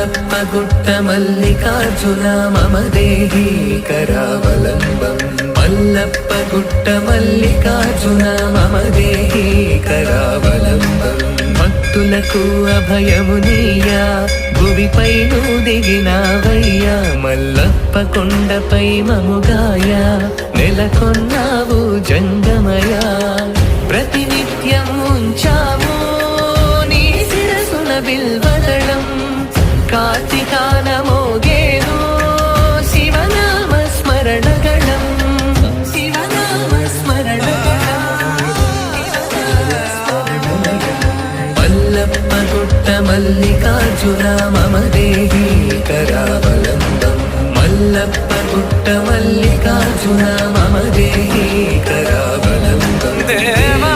मल्लप्पगुट्ट मल्लिकार्जुन मम देहि करावलम्बम् मल्लप्पगुट्ट मल्लिकार्जुन मम देहि करावलम्बम् భక్తులకు అభయమునీయా భువిపై నువ్వు దిగినావయ్యా మల్లప్ప కొండపై మముగాయ నెలకొన్నావు జంగమయా ప్రతినిత్యం ఉంచాము నీ శిరసున బిల్వదళం కార్తికాన మోగేను శివనామ స్మరణగణం శివనామ స్మరణగణం మల్లప్పగుట్ట మల్లికార్జున మమ దేహి కరావలంబం మల్లప్పగుట్ట మల్లికార్జున మమ దేహి కరావలంబం దేవా